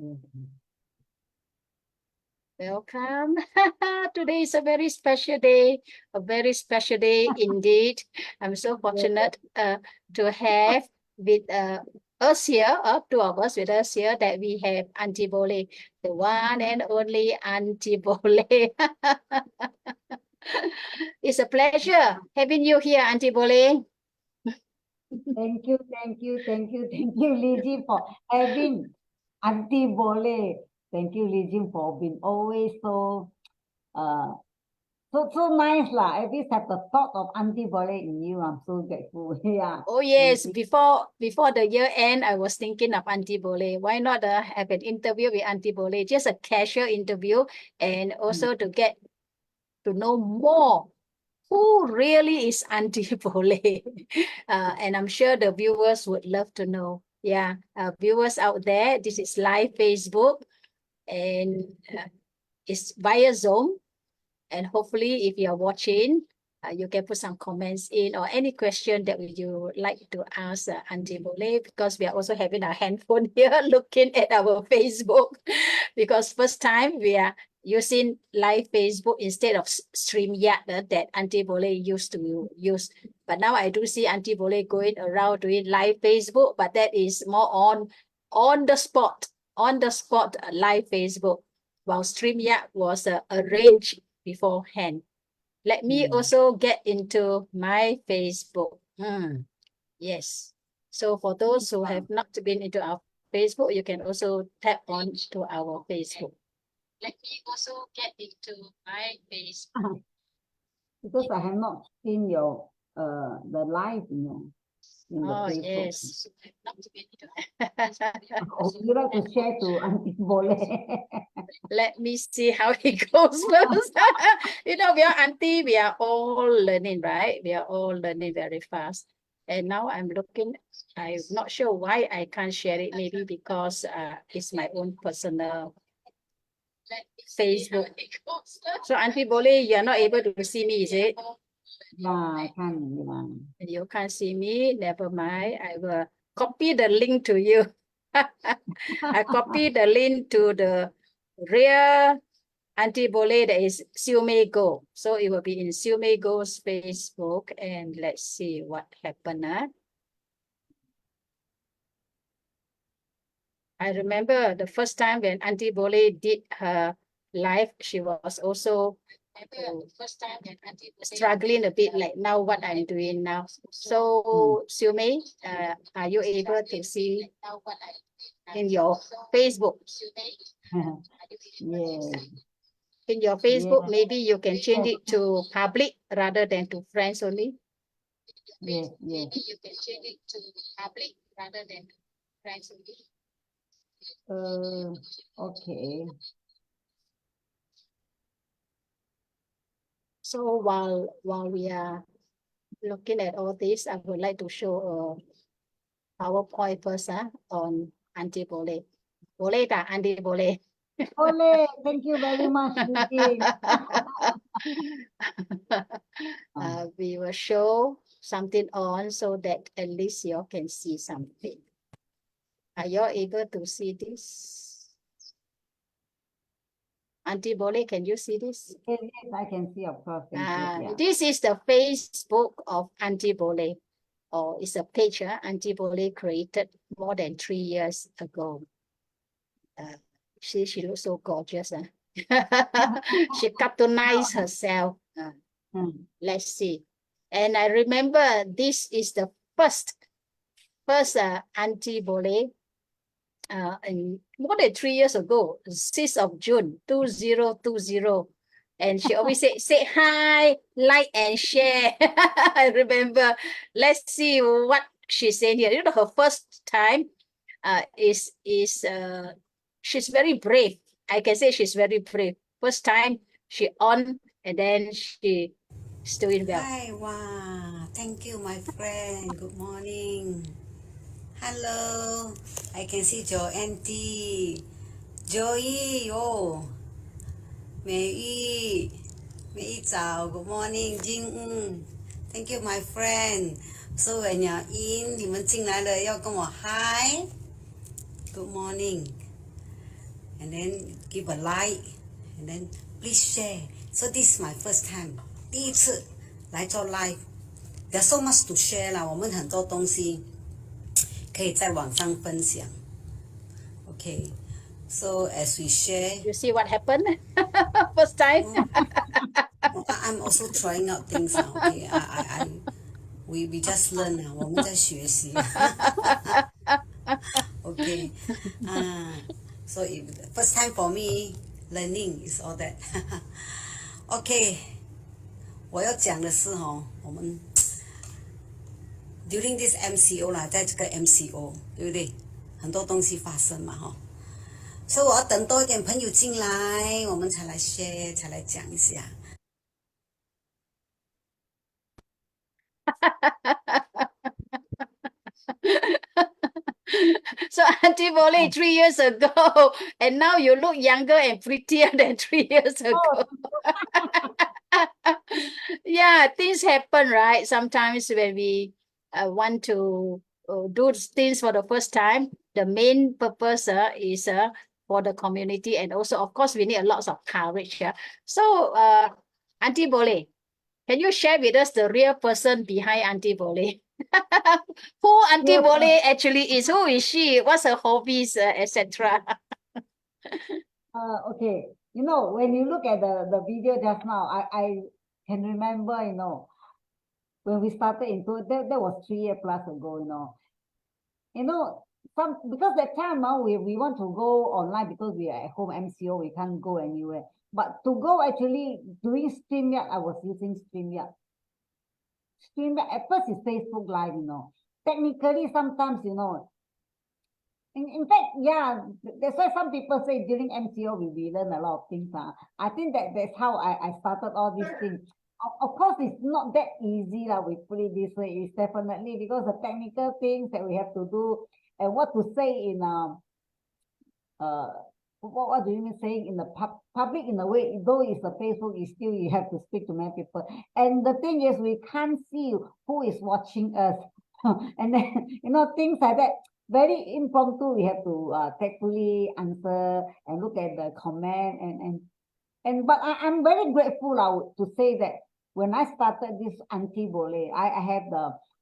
Mhm. Welcome. Today is a very special day indeed. I'm so fortunate to have with us here, two of us with us here, that we have Auntie Boleh, the one and only Auntie Boleh. It's a pleasure having you here, Auntie Boleh. Thank you, thank you, thank you, thank you, Liji, for having Auntie Boleh. Thank you, Liji, for being always uh so nice lah. At least have the thought of Auntie Boleh in you. I'm so grateful. Yeah. Oh Thank yes, you. before the year end, I was thinking of Auntie Boleh. Why not have an interview with Auntie Boleh? Just a casual interview, and Mm. also to get to know more who really is Auntie Boleh. And I'm sure the viewers would love to know. Yeah, viewers out there, this is live Facebook, and it's via Zoom. And hopefully, if you're watching, you can put some comments in or any question that you would like to ask Auntie Boleh, because we are also having our handphone here looking at our Facebook, because first time we are using live Facebook instead of StreamYard that Auntie Boleh used to use. But now I do see Auntie Boleh going around doing live Facebook, but that is more on the spot, live Facebook, while StreamYard was arranged beforehand. Let me also get into my Facebook. Yes. So for those who have not been into our Facebook, you can also tap on to our Facebook. Let me also get into my Facebook. Because I have not seen your the live, in the Oh, Facebook. yes. Would you like to share to Auntie Boleh? Let me see how it goes first. We are auntie, we are all learning, right? We are all learning very fast. And now I'm looking, I'm not sure why I can't share it. Maybe because it's my own personal Facebook. So Auntie Boleh, you're not able to see me, is it? Yeah, I can. Yeah. You can't see me, never mind. I will copy the link to you. I copy the link to the real Auntie Boleh, that is Siu Mei Go. So it will be in Siu Mei Go's Facebook, and let's see what happened. I remember the first time when Auntie Boleh did her live, she was also struggling a bit like now what I'm doing now. So Siu Mei, are you able to see in your Facebook? Yes. In your Facebook, maybe you can change it to public rather than to friends only. Yes, yes. Maybe you can change it to public rather than friends only. Okay. So while we are looking at all this, I would like to show a PowerPoint first on Auntie Boleh. Boleh tak Auntie Boleh? Boleh. Thank you very much, Liji. We will show something on so that at least you all can see something. Are you all able to see this? Auntie Boleh, can you see this? Yes, yes, I can see, of course. Thank you. Yeah. This is the Facebook of Auntie Boleh, or it's a page Auntie Boleh created more than 3 years ago. She looks so gorgeous. She cartoonized herself. Let's see. And I remember this is the first Auntie Boleh in more than 3 years ago, 6th of June, 2020. And she always say hi, like and share. I remember. Let's see what she's saying here. Her first time is she's very brave. I can say she's very brave. First time she on, and then she's doing well. Hi, wow. Thank you, my friend. Good morning. Hello. I can see your auntie. Joey, oh. Mei Yi. Mei Yi Zhao. Good morning, Jing En. Thank you, my friend. So when you're in, 你们进来了要跟我 hi. Good morning. and then give a like, and then please share. So this is my first time， 第一次来做 live。There's so much to share 啦，我们很多东西可以在网上分享。Okay, so as we share, You see what happened? First time. I'm also trying out things now. Okay, we just learn 啊，我们在学习。Okay, so first time for me learning is all that. Okay, 我要讲的是我们 during this MCO 啦，在这个 MCO 对不对？很多东西发生嘛所以我要等多一点朋友进来，我们才来 share， 才来讲一下。So Auntie Boleh 3 years ago, and now you look younger and prettier than 3 years ago. Yeah, things happen, right? Sometimes when we want to do things for the first time, the main purpose is for the community, and also, of course, we need a lot of courage. So, Auntie Boleh, can you share with us the real person behind Auntie Boleh? Who Auntie Boleh actually is? Who is she? What's her hobbies, etc.? Okay, when you look at the video just now, I can remember, when we started into it, that was 3 years plus ago, because that time we want to go online because we are at home MCO, we can't go anywhere. But to go actually doing StreamYard, I was using StreamYard. StreamYard at first is Facebook Live, Technically, sometimes, in fact, yeah, that's why some people say during MCO we learn a lot of things. I think that's how I started all these things. Of course, it's not that easy we put it this way. It's definitely because the technical things that we have to do and what to say in what do you mean saying in the public in a way, though it's a Facebook, is still you have to speak to many people. And the thing is, we can't see who is watching us. And then, things like that, very impromptu, we have to tactfully answer and look at the comment but I'm very grateful to say that when I started this Auntie Boleh, I have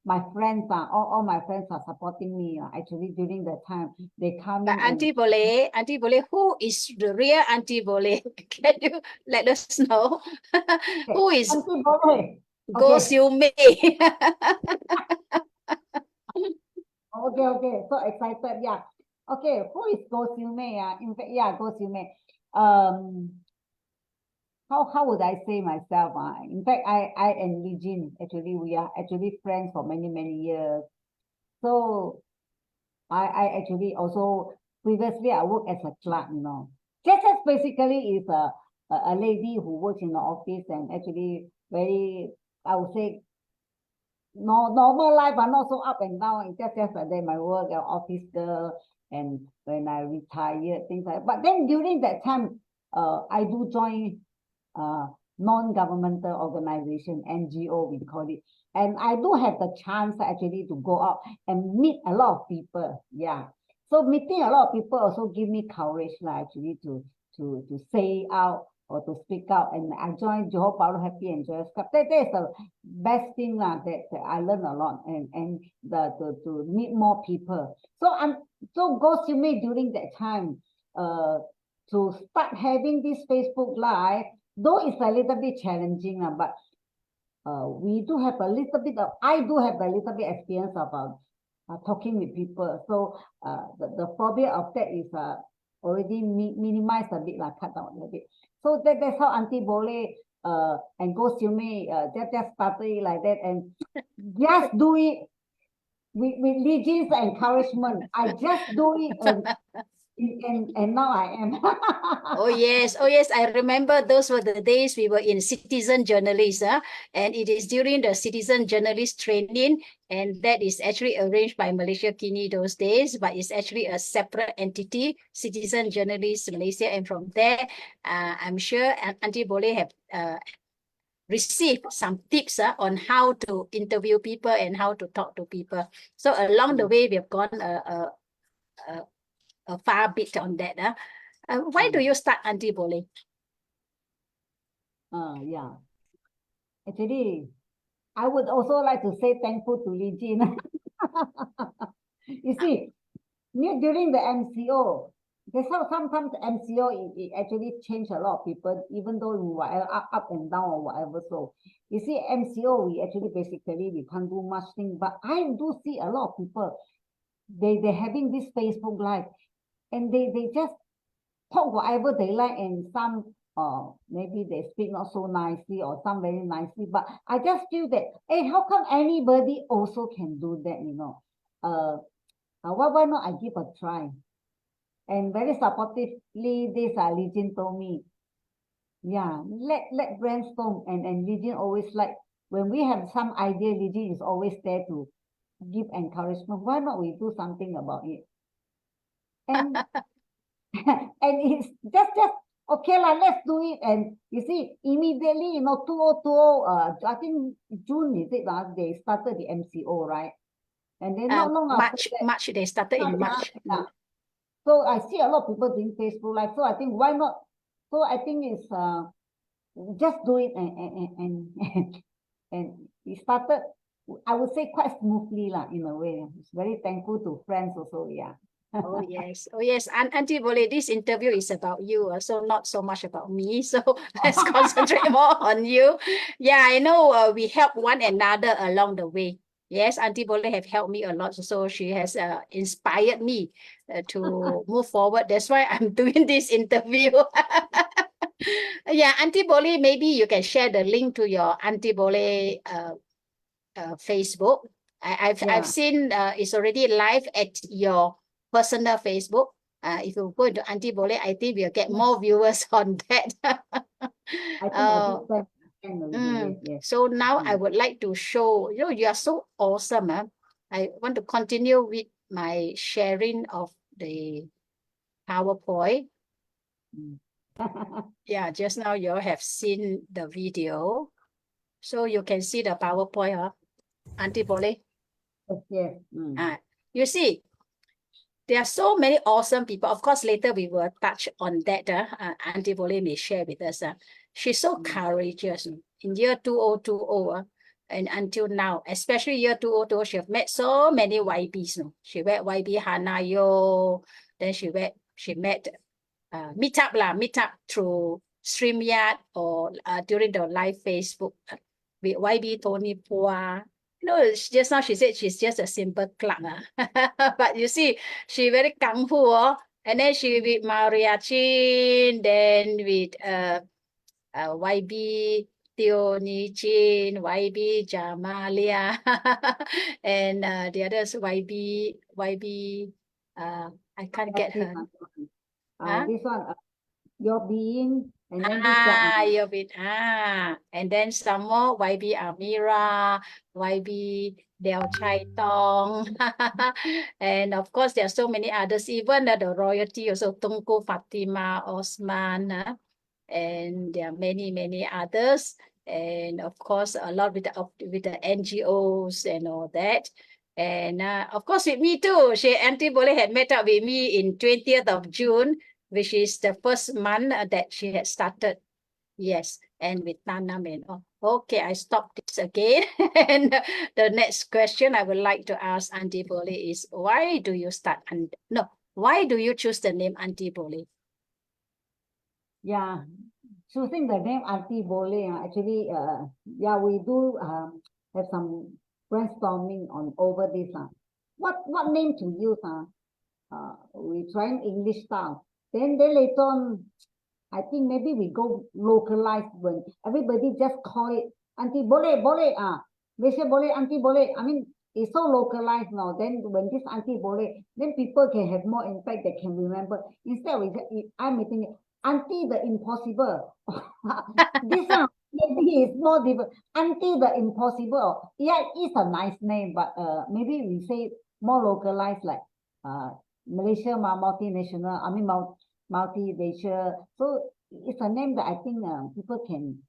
my friends, all my friends are supporting me actually during that time. They come But in Auntie Boleh, who is the real Auntie Boleh? Can you let us know? Who is Auntie Boleh. Go Okay. Siu Mei? Okay, so excited, yeah. Okay, who is Go Siu Mei? In fact, yeah, Go Siu Mei. How would I say myself? In fact, I and Li Jin, actually, we are actually friends for many, many years. So I actually also, previously I worked as a clerk, Just basically is a lady who works in the office and actually very, I would say, normal life, but not so up and down. It's just like that, my work, office girl, and when I retired, things like that. But then during that time, I do join non-governmental organization, NGO, we call it. And I do have the chance actually to go out and meet a lot of people. Yeah. So meeting a lot of people also give me courage actually to say out or to speak out. And I joined Johor Bahru Happy and Joyous Club. That is the best thing that I learned a lot and to meet more people. So Go Siu Mei during that time to start having this Facebook Live, though it's a little bit challenging, but we do have a little bit of, I do have a little bit experience of talking with people. So the phobia of that is already minimized a bit, cut down a little bit. So that's how Auntie Boleh and Go Siu Mei just started it like that, and just do it with Li Jin's encouragement. I just do it and now I am. Oh yes, I remember those were the days we were in citizen journalism, and it is during the citizen journalist training, and that is actually arranged by Malaysia Kini those days, but it's actually a separate entity, Citizen Journalists Malaysia, and from there, I'm sure Auntie Boleh have received some tips on how to interview people and how to talk to people. So along the way, we have gone a far bit on that. Why do you start Auntie Boleh? Yeah. Actually, I would also like to say thankful to Lee Jin. You see, during the MCO, there's sometimes MCO it actually changed a lot of people, even though we were up and down or whatever. So you see, MCO we actually basically we can't do much thing, but I do see a lot of people they're having this Facebook Live and they just talk whatever they like, and some maybe they speak not so nicely or some very nicely, but I just feel that hey, how come anybody also can do that, you know? Why not I give a try? And very supportively this Legion told me, yeah, let brainstorm, and Legion always like when we have some idea, Legion is always there to give encouragement. Why not we do something about it? And and it's just okay lah, let's do it. And you see, immediately, 2020, I think June is it they started the MCO, right? And then not long after that, March, they started in March. yeah. So I see a lot of people doing Facebook Live. So I think why not? So I think it's just do it, and it started, I would say, quite smoothly lah, in a way. It's very thankful to friends also, yeah. Oh yes, Auntie Boleh, this interview is about you, so not so much about me. So let's concentrate more on you. Yeah, I know we help one another along the way. Yes, Auntie Boleh have helped me a lot, so she has inspired me to move forward. That's why I'm doing this interview. Yeah, Auntie Boleh, maybe you can share the link to your Auntie Boleh Facebook. I've seen it's already live at your personal Facebook. If you go into Auntie Boleh, I think we'll get more viewers on that. I think I did that already, yes. So now I would like to show, you are so awesome. I want to continue with my sharing of the PowerPoint. Yeah, just now you all have seen the video. So you can see the PowerPoint, Auntie Boleh. Yes. You see, there are so many awesome people. Of course, later we will touch on that. Auntie Boleh may share with us. She's so courageous. In year 2020, and until now, especially year 2020, she have met so many YBs. She met YB Hanayo. Then she met meetup through StreamYard or during the live Facebook with YB Tony Pua. Just now she said she's just a simple clerk. But you see, she very kung fu. And then she with Maria Chin, then with YB Tony Chin, YB Jamalia, and the others YB, I can't get her. This one, Your Being, and then this one. Your Being, and then some more YB Amira, YB Del Chai Tong, and of course there are so many others. Even the royalty also Tunku Fatima Osman, and there are many others. And of course a lot with the NGOs and all that. And of course with me too. Auntie Boleh had met up with me in 20th of June, which is the first month that she had started. Yes, and with Nanam and all. Okay, I stopped this again. And the next question I would like to ask Auntie Boleh is, why do you why do you choose the name Auntie Boleh? Yeah, choosing the name Auntie Boleh, actually, yeah, we do have some brainstorming on over this. What name to use? We trying English style. Then later on, I think maybe we go localized when everybody just call it Auntie Boleh, Malaysia Boleh, Auntie Boleh. I mean, it's so localized now. Then when this Auntie Boleh, then people can have more impact, they can remember. Instead, I'm thinking, Auntie the Impossible. This one maybe is more different. Auntie the Impossible. Yeah, it's a nice name, but maybe we say more localized, like Malaysia, multinational. I mean, multiracial. So it's a name that I think people can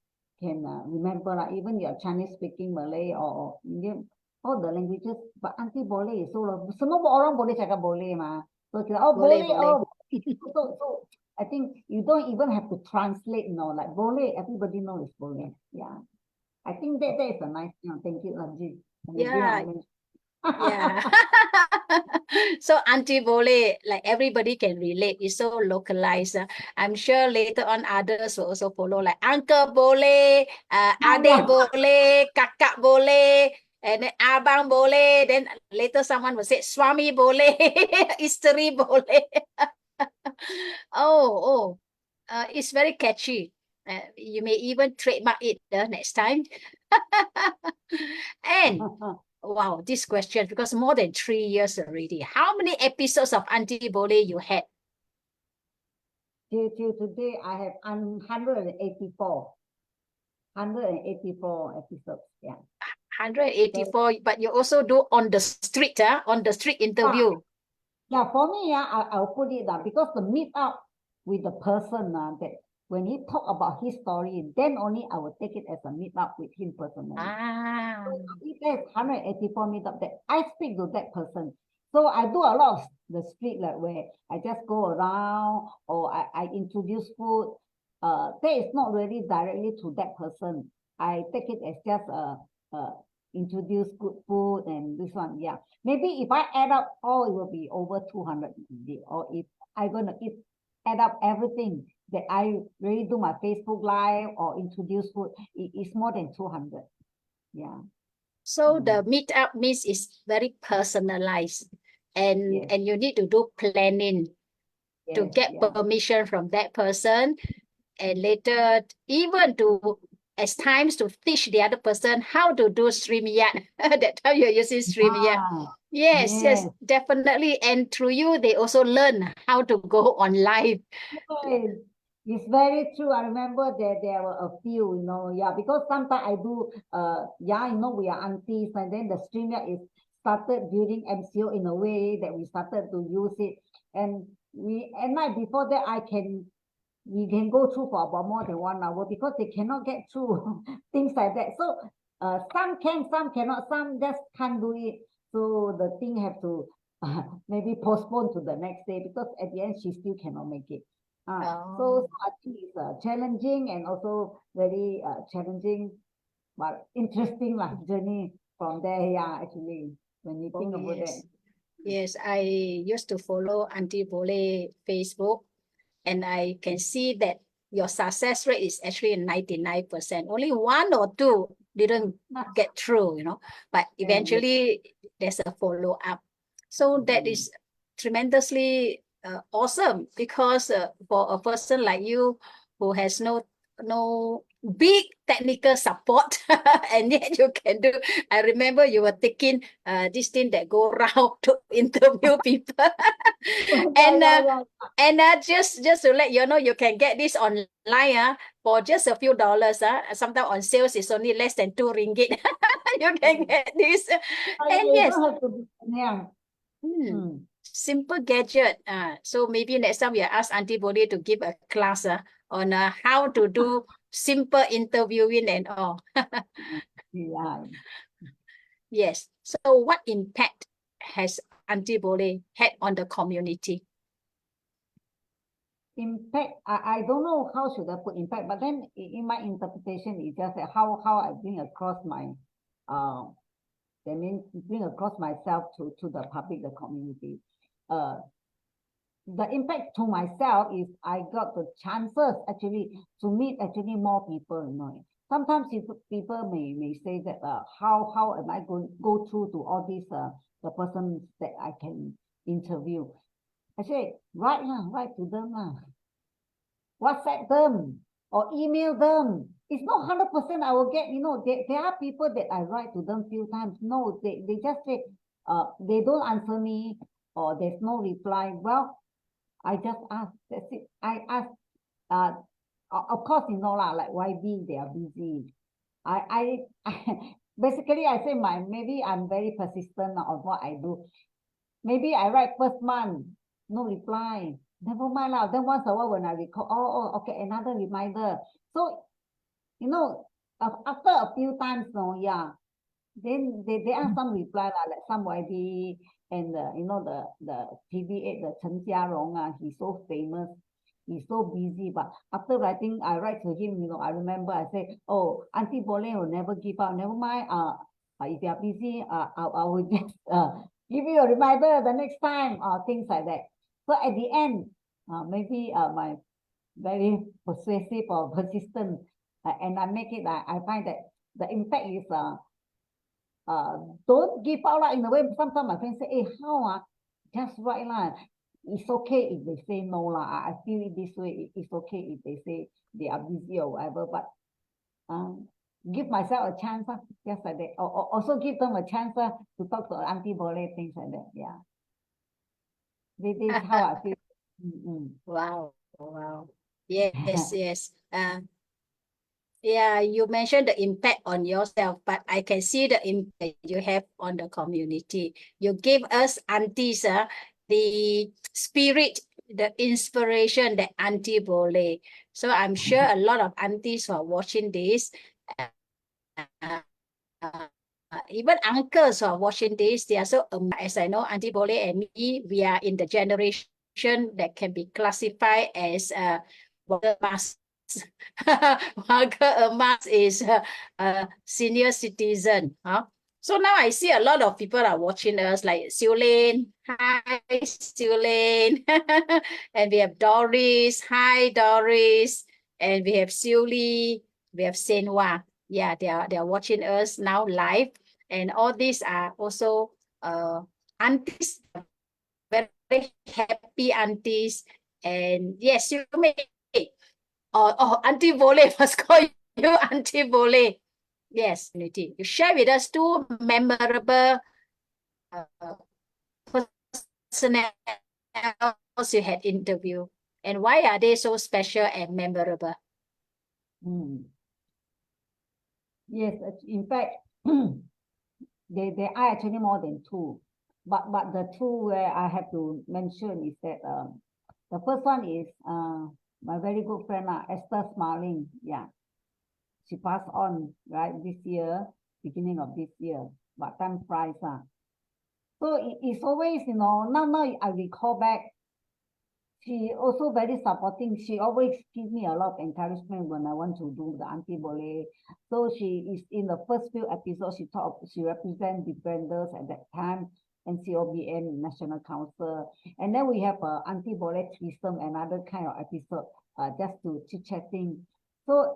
remember. Like even your Chinese speaking Malay or Indian, all the languages. But Auntie Boleh is so semua orang boleh cakap boleh mah. So kita Boleh. boleh. So I think you don't even have to translate, like Boleh, everybody knows it's Boleh. Yeah. I think that is a nice thing. Thank you, Ranjit. And again, Yeah. I mentioned. Yeah. So Auntie Boleh, like everybody can relate. It's so localized. I'm sure later on others will also follow, like Uncle Boleh, Adik yeah. Boleh, Kakak Boleh, and then Abang Boleh. Then later someone will say Swami Boleh, Isteri Boleh. Oh, it's very catchy. You may even trademark it next time. And wow, this question, because more than 3 years already. How many episodes of Auntie Boleh you had? Till today, I have 184. 184 episodes. Yeah. 184, but you also do on the street, on the street interview. Yeah, for me, I'll put it down because the meet up with the person that when he talk about his story, then only I will take it as a meet up with him personally. Ah, So if there's 184 meet up that I speak to that person. So I do a lot of the street like where I just go around or I introduce food. That is not really directly to that person. I take it as just introduce good food and this one. Yeah. Maybe if I add up all, it will be over 200. Or if I'm going to add up everything that I really do my Facebook Live or introduce food, it's more than 200. Yeah. so the meetup means is very personalized, and Yes. and you need to do planning to Yes. get Yeah. permission from that person, and later even to as times to teach the other person how to do StreamYard. That time you're using StreamYard. Ah, Yes, yes. definitely. And through you, they also learn how to go on live. Yes. It's very true. I remember there were a few, yeah, because sometimes I do, yeah, we are aunties, and then the StreamYard is started during MCO in a way that we started to use it. And at night before that, we can go through for about more than 1 hour because they cannot get through things like that. So some can, some cannot, some just can't do it. So the thing have to maybe postpone to the next day because at the end she still cannot make it. So I think it's challenging and also very challenging but interesting journey from there. Yeah, actually, when you think about that. Yes, I used to follow Auntie Boleh Facebook, and I can see that your success rate is actually 99%. Only one or two didn't get through, but eventually there's a follow-up. So that is tremendously awesome, because for a person like you who has no big technical support, and yet you can do. I remember you were taking this thing that go around to interview people. And just to let you know, you can get this online for just a few dollars. Sometimes on sales it's only less than 2 ringgit. You can get this. And You yes, don't have to be, yeah. simple gadget. So maybe next time we ask Auntie Boleh to give a class on how to do simple interviewing and all. Yeah. Yes. So what impact has Auntie Boleh had on the community? Impact, I don't know how should I put impact, but then in my interpretation, it's just that how I bring across my, that means bring across myself to the public, the community. The impact to myself is I got the chances actually to meet actually more people. Sometimes people may say that how am I going go through to all these the persons that I can interview. I say write to them WhatsApp them or email them. It's not 100% I will get, there are people that I write to them few times. No, they just say they don't answer me or there's no reply. Well, I just ask. That's it. I ask. Of course, like YB, they are busy. Basically I say maybe I'm very persistent on what I do. Maybe I write first month, no reply. Never mind lah. Then once a while when I recall, okay, another reminder. So, after a few times, yeah, then there are some reply like some YB and the TV8, the Chen Jiarong, he's so famous. he's so busy. But after writing, I write to him, I remember I say, oh, Auntie Boleh will never give up. Never mind. If you are busy, I will just give you a reminder the next time, things like that. So at the end, maybe my very persuasive or persistent, and I make it. I find that the impact is don't give up lah. In a way, sometimes my friends say, hey, how just write lah. It's okay if they say no lah. I feel it this way. It's okay if they say they are busy or whatever. But give myself a chance, just like that. Or also give them a chance to talk to Auntie Boleh, things like that. Yeah. This is how I feel. Wow, wow. Yes, yes. Yeah, you mentioned the impact on yourself, but I can see the impact you have on the community. You give us aunties the spirit, the inspiration that Auntie Boleh. So I'm sure a lot of aunties who are watching this, even uncles who are watching this, they are so as I know, Auntie Boleh and me, we are in the generation that can be classified as mass. Emas is a senior citizen. So now I see a lot of people are watching us, like Siu Lin. Hi, Siu Lin. And we have Doris. Hi, Doris. And we have Siu Li. We have Senwa. Yeah, they are watching us now live. And all these are also aunties, very happy aunties. And yes, you may. Oh, Auntie Boleh must call you Auntie Boleh. Yes, Niti. You share with us two memorable personnel you had interviewed, and why are they so special and memorable? Yes, in fact, there are actually more than two, but the two where I have to mention is that the first one is my very good friend Esther Smiling. Yeah, she passed on right this year, beginning of this year, but time flies. So it's always, now I recall back, she also very supporting. She always gives me a lot of encouragement when I want to do the Auntie Boleh. So she is in the first few episodes, she represents defenders at that time, NCOBN National Council. And then we have Auntie Boleh threesome, another kind of episode, just to chit-chatting. So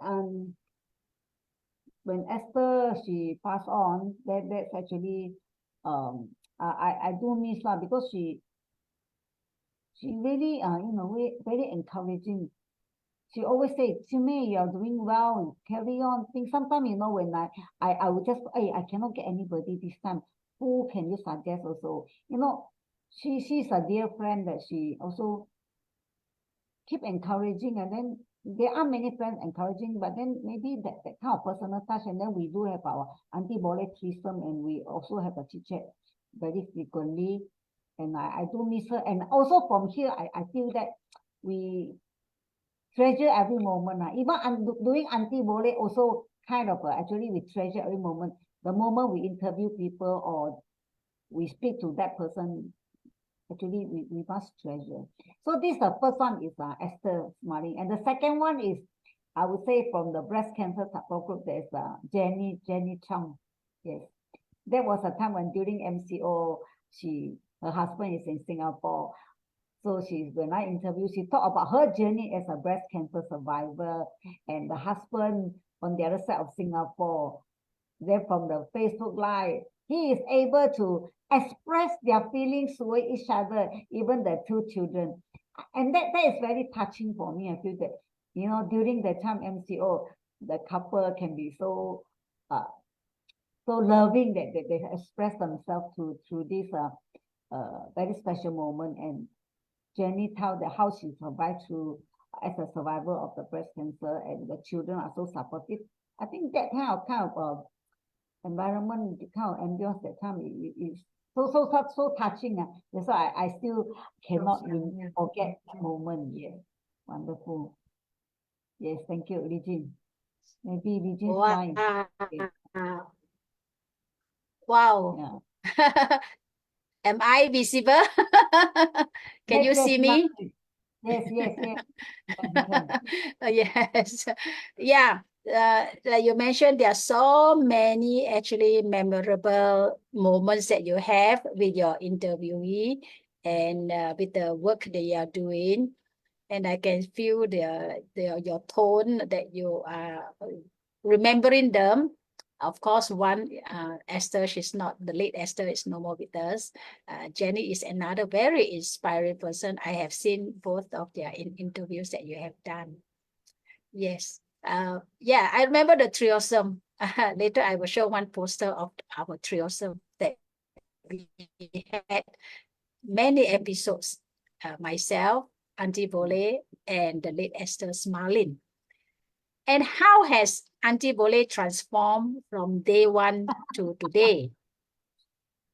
when Esther, she passed on, that's actually, I do miss her because she really, very encouraging. She always say, Jimmy, you're doing well, carry on. Sometimes, when I would just, hey, I cannot get anybody this time. Who can you suggest also? She's a dear friend that she also keep encouraging. And then there are many friends encouraging, but then maybe that kind of personal touch. And then we do have our Auntie Boleh threesome, and we also have a chit chat very frequently. And I do miss her. And also from here, I feel that we treasure every moment. Even doing Auntie Boleh also kind of actually we treasure every moment. The moment we interview people or we speak to that person, actually we must treasure. So this the first one is Esther Smiling. And the second one is, I would say, from the breast cancer support group, there's Jenny Chung. Yes. There was a time when during MCO, her husband is in Singapore. So when I interviewed, she talked about her journey as a breast cancer survivor and the husband on the other side of Singapore. Then from the Facebook Live, he is able to express their feelings toward each other, even the two children. And that is very touching for me. I feel that, during the time MCO, the couple can be so loving that they express themselves through this very special moment. And Jenny told how she survived through as a survivor of the breast cancer, and the children are so supportive. I think that kind of environment, the kind of ambience that time is so touching. That's why I still cannot forget that moment. Yes, wonderful. Yes, thank you, Regine. Maybe Regine's line. Wow. Yeah. Am I visible? Can you see me? Yes, yes, yes. You can. Yes. Yeah. Like you mentioned, there are so many actually memorable moments that you have with your interviewee and with the work that you are doing. And I can feel your tone that you are remembering them. Of course, one Esther, she's not, the late Esther is no more with us. Jenny is another very inspiring person. I have seen both of their interviews that you have done. Yes. Yeah, I remember the triosome. Later, I will show one poster of our triosome that we had many episodes. Myself, Auntie Boleh, and the late Esther Smalin. And how has Auntie Boleh transformed from day one to today?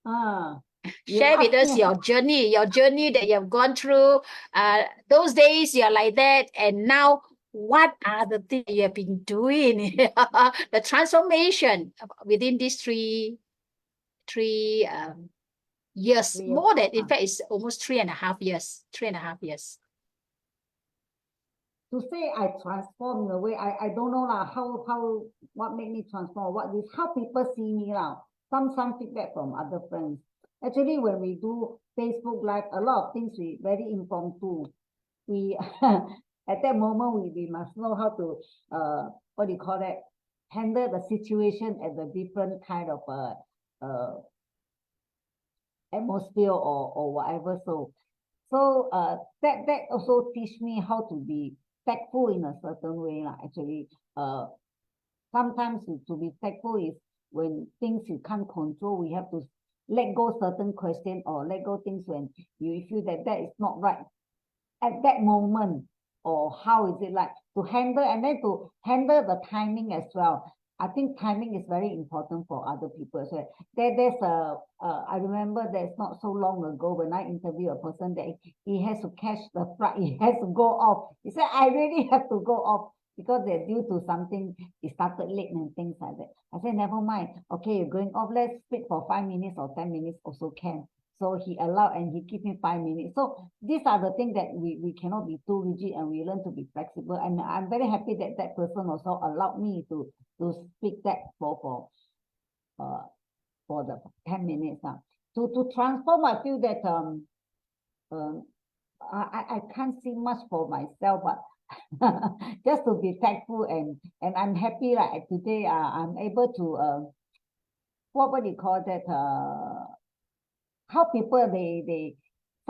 Ah, you Share with ask us me. your journey that you have gone through. Those days you're like that, and now what are the things you have been doing? The transformation within these three years, 3 years. more than, in fact, it's almost 3.5 years. 3.5 years. To say I transform in a way, I don't know lah, what made me transform, how people see me lah. Some feedback from other friends. Actually, when we do Facebook Live, a lot of things we very impromptu. We at that moment we must know how to what do you call that? Handle the situation at the different kind of atmosphere or whatever. So that also teach me how to be tactful in a certain way lah. Actually, sometimes to be tactful is when things you can't control, we have to let go certain question or let go things when you feel that is not right at that moment, or how is it like to handle, and then to handle the timing as well. I think timing is very important for other people as well. I remember there's not so long ago when I interviewed a person that he has to catch the flight, he has to go off. He said, I really have to go off because they're due to something, it started late and things like that. I said, never mind. Okay, you're going off, let's speak for 5 minutes or 10 minutes also can. So he allowed and he gave me 5 minutes. So these are the things that we cannot be too rigid, and we learn to be flexible. And I'm very happy that that person also allowed me to speak that for the 10 minutes. To transform, I feel that I can't see much for myself, but just to be thankful, and I'm happy like today I'm able to what do you call that, how people they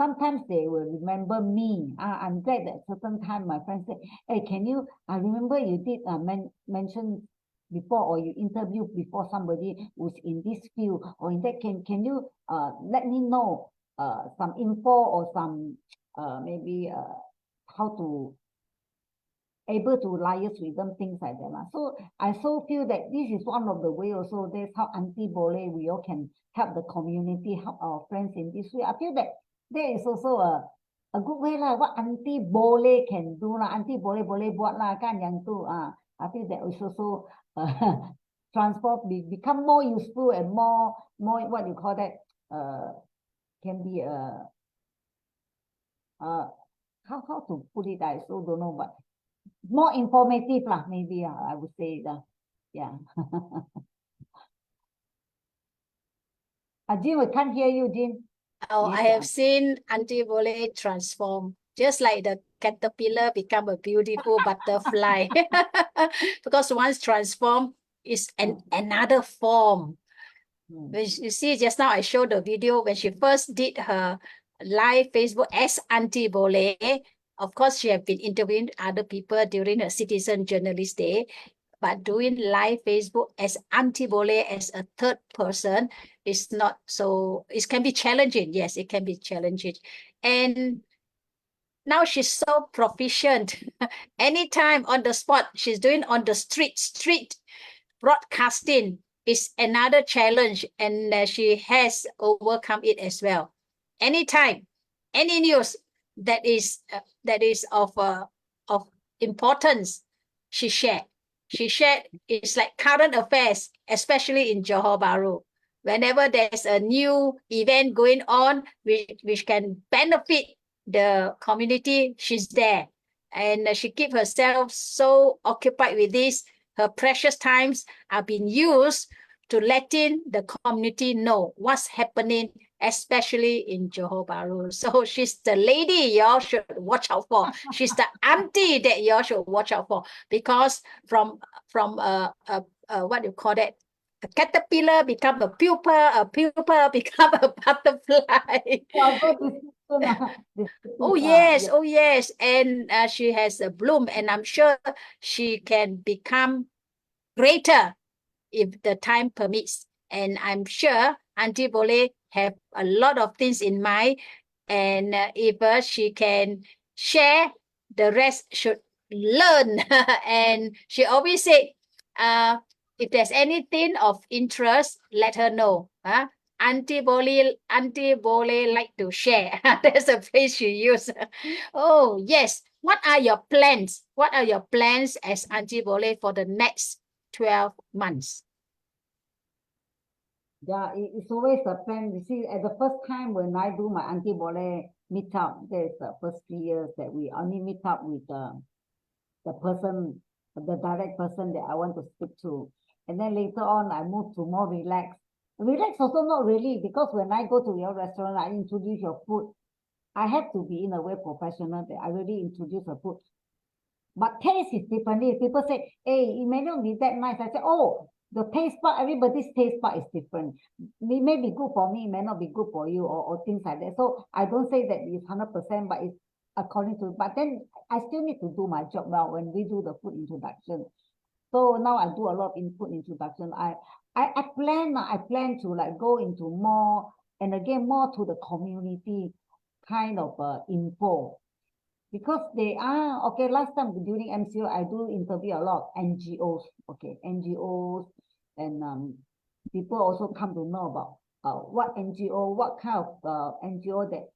sometimes they will remember me. I'm glad that certain time my friends say, hey, can you, I remember you did mention before, or you interviewed before somebody who's in this field, or in that, can you let me know some info or some maybe how to able to liaise with them, things like that. So I so feel that this is one of the way also. That's how Auntie Boleh, we all can help the community, help our friends in this way. I feel that there is also a good way lah. What Auntie Boleh can do lah. Auntie Boleh buat lah kan yang tu. I feel that is also transport become more useful and more what you call that, can be how to put it, I still don't know, but more informative lah, maybe I would say that. Yeah. Jean, we can't hear you, Jean. Oh, Yes, I have seen Auntie Boleh transform, just like the caterpillar become a beautiful butterfly. Because once transformed, is another form. When you see, just now I showed the video when she first did her live Facebook as Auntie Boleh. Of course, she have been interviewing other people during her Citizen Journalist Day, but doing live Facebook as Auntie Boleh as a third person is not so, it can be challenging. Yes, it can be challenging. And now she's so proficient. Anytime on the spot, she's doing on the street broadcasting is another challenge, and she has overcome it as well. Anytime, any news that is of importance, she shared. She shared, it's like current affairs, especially in Johor Bahru. Whenever there's a new event going on, which can benefit the community, she's there. And she keep herself so occupied with this. Her precious times are being used to letting the community know what's happening, especially in Johor Bahru. So she's the lady y'all should watch out for. She's the auntie that y'all should watch out for, because from what do you call that? A caterpillar become a pupa become a butterfly. Whatever description, Oh yeah. yes, and she has a bloom, and I'm sure she can become greater if the time permits. And I'm sure Auntie Boleh have a lot of things in mind, and if she can share, the rest should learn. And she always say, if there's anything of interest, let her know. Auntie Boleh like to share. That's the phrase she use. Oh yes. What are your plans? What are your plans as Auntie Boleh for the next 12 months? Yeah, it's always a plan. You see, at the first time when I do my Auntie Boleh meet up, there's the first 3 years that we only meet up with the person, the direct person that I want to speak to. And then later on, I move to more relaxed. Relax also not really, because when I go to your restaurant, I introduce your food. I have to be in a way professional that I really introduce the food. But taste is differently. People say, hey, it may not be that nice. I say, oh, the taste part, everybody's taste part is different. It may be good for me, it may not be good for you, or things like that. So I don't say that it's 100%, but it's according to, but then I still need to do my job well when we do the food introduction. So now I do a lot of input introduction. I plan to like go into more, and again, more to the community kind of info. Because they are, okay, last time during MCO, I do interview a lot of NGOs, okay, NGOs, and people also come to know about what NGO, what kind of NGO that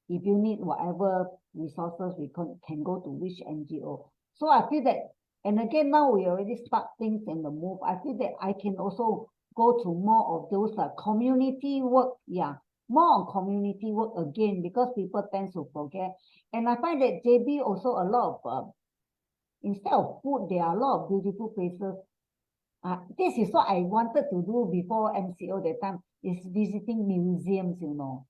if you need whatever resources, we can go to which NGO. So I feel that, and again, now we already start things in the move. I feel that I can also go to more of those community work, yeah, more on community work again, because people tend to forget. And I find that JB also a lot of, instead of food, there are a lot of beautiful places. This is what I wanted to do before MCO that time, is visiting museums, you know.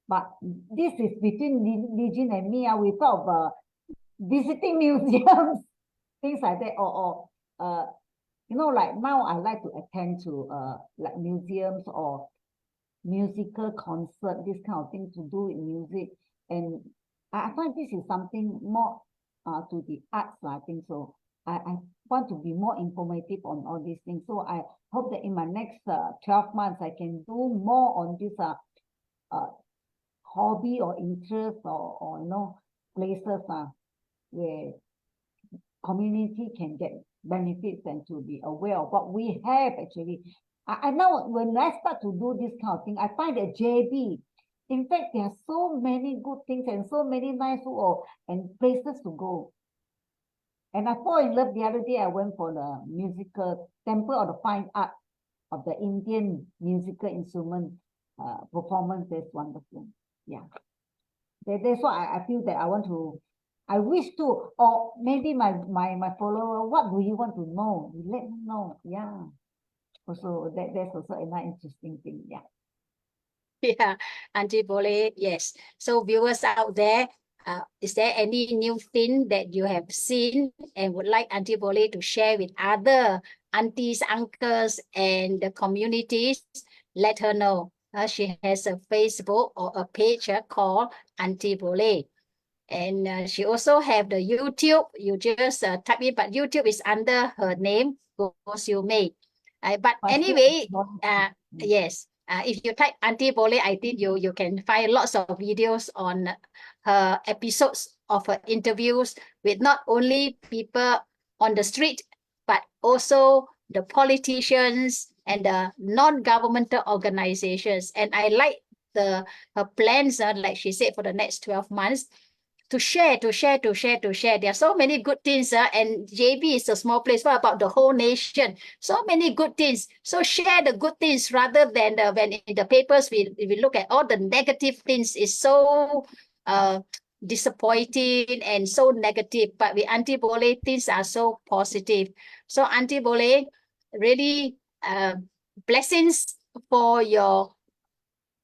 But this is between Lee and me. We thought of visiting museums, things like that, or you know, like now I like to attend to like museums or musical concert, this kind of thing to do with music. And I find this is something more to the arts, I think so. I want to be more informative on all these things. So I hope that in my next 12 months, I can do more on this hobby or interest, or you know, places where community can get benefits and to be aware of what we have actually. I know when I start to do this kind of thing, I find that JB, in fact, there are so many good things and so many nice food and places to go. And I fall in love the other day. I went for the musical Temple of the Fine Art of the Indian musical instrument performance. That's wonderful. Yeah. That's why I feel that I wish to, or maybe my follower, what do you want to know? You let me know. Yeah. Also, that's also another interesting thing. Yeah. Yeah, Auntie Boleh, yes. So viewers out there, is there any new thing that you have seen and would like Auntie Boleh to share with other aunties, uncles, and the communities? Let her know. She has a Facebook or a page called Auntie Boleh. And she also have the YouTube. You just type it, but YouTube is under her name, Go You May. But anyway, yes. If you type Auntie Boleh, I think you can find lots of videos on her episodes of her interviews with not only people on the street, but also the politicians and the non-governmental organizations. And I like her plans, like she said, for the next 12 months to share. There are so many good things, and JB is a small place. What about the whole nation? So many good things. So share the good things rather than when in the papers we look at all the negative things. Is so disappointing and so negative. But with Auntie Boleh, things are so positive. So Auntie Boleh, really blessings for your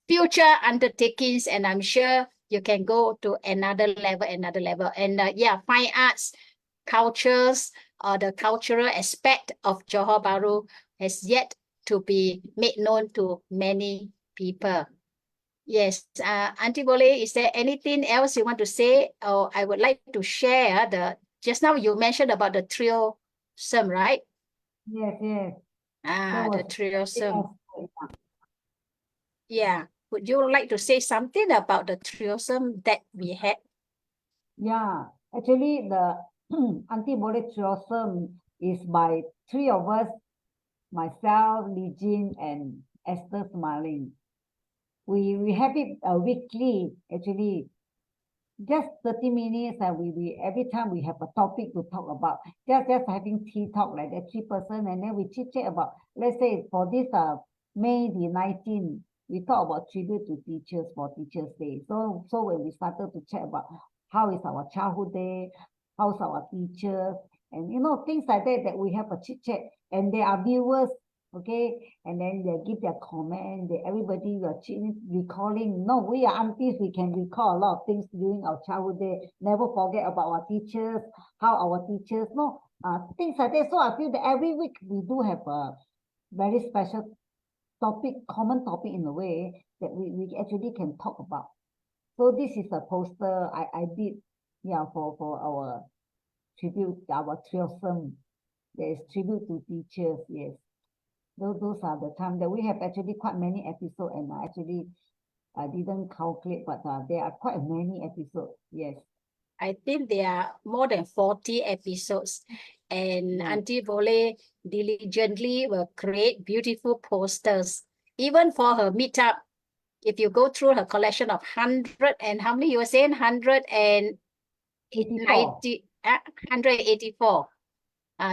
future undertakings, and I'm sure you can go to another level. And yeah, fine arts, cultures, or the cultural aspect of Johor Bahru has yet to be made known to many people. Yes, Auntie Boleh, is there anything else you want to say? Or I would like to share just now you mentioned about the triosome, right? Yes, yes. That The was triosome. yes, Yeah. Would you like to say something about the triosome that we had? yeah. Actually, the Auntie Boleh Triosome is by three of us, myself, Lee Jin, and Esther Smiling. We have it weekly, actually, just 30 minutes, and we every time we have a topic to talk about, just having tea talk like that, three person, and then we chit chat about, let's say for this May the 19th, we talk about tribute to teachers for Teachers Day. So when we started to chat about how is our childhood day, how's our teachers, and things like that, that we have a chit chat, and there are viewers, okay, and then they give their comment. Everybody will recalling. No, we are aunties. We can recall a lot of things during our childhood day. Never forget about our teachers, how our teachers, no, things like that. So I feel that every week we do have a very special topic, common topic in a way that we actually can talk about. So this is a poster I did, yeah, for our tribute, our triosome. There is tribute to teachers, yes. Those are the time that we have actually quite many episodes, and I didn't calculate, but there are quite many episodes. Yes. I think there are more than 40 episodes, and Yeah. Auntie Boleh diligently will create beautiful posters, even for her meetup. If you go through her collection of 100 and how many you were saying, 190, 84. 184.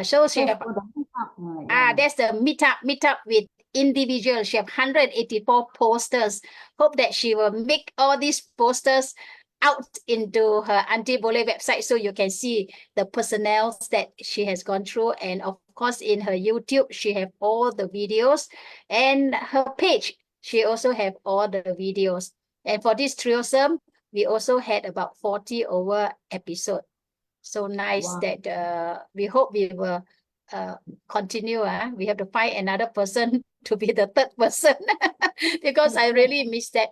So she That's have for the meetup. Yeah. that's the meetup with individuals. She have 184 posters. Hope that she will make all these posters out into her Auntie Boleh website, so you can see the personnels that she has gone through. And of course, in her YouTube, she have all the videos, and her page, she also have all the videos. And for this triosome, we also had about 40 over episode. So nice Wow. that we hope we will continue. We have to find another person to be the third person because I really miss that.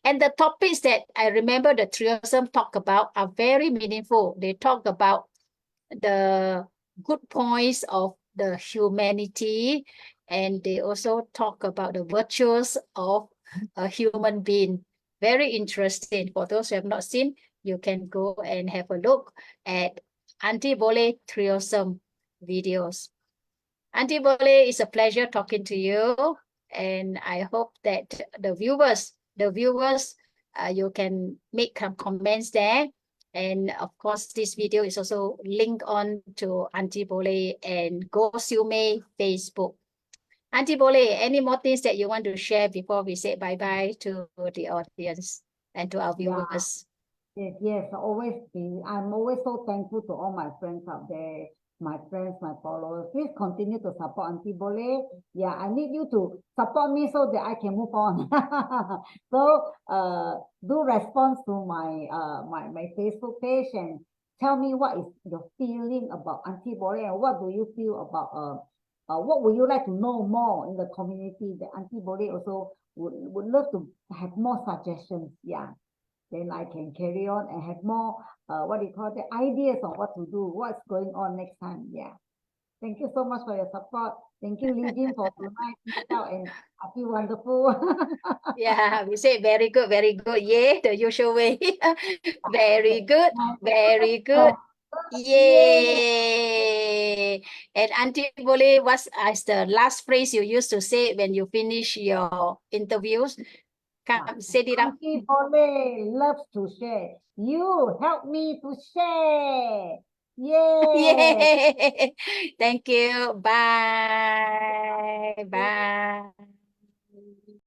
And the topics that I remember the triosome talk about are very meaningful. They talk about the good points of the humanity, and they also talk about the virtues of a human being. Very interesting. For those who have not seen, you can go and have a look at Auntie Boleh Triosome videos. Auntie Boleh, it's a pleasure talking to you, and I hope that the viewers, you can make some comments there. And of course, this video is also linked on to Auntie Boleh and Go Siu Mei Facebook. Auntie Boleh, any more things that you want to share before we say bye-bye to the audience and to our Yeah. viewers? Yes. I'm always so thankful to all my friends out there, my friends, my followers. Please continue to support Auntie Boleh. Yeah, I need you to support me so that I can move on. So do respond to my Facebook page and tell me what is your feeling about Auntie Boleh, and what do you feel about what would you like to know more in the community. The Auntie Boleh also would love to have more suggestions. Yeah, then I can carry on and have more, what do you call the ideas on what to do, what's going on next time. Yeah. Thank you so much for your support. Thank you, Lee Jin, for tonight out, and I feel wonderful. Yeah, we say very good, very good. Yeah, the usual way. Very good, very good. Yay! Yay! And Auntie Boleh, what's as the last phrase you used to say when you finish your interviews? Come, say it out. Auntie Boleh loves to share. You help me to share. Yay! Yay! Thank you. Bye. Bye.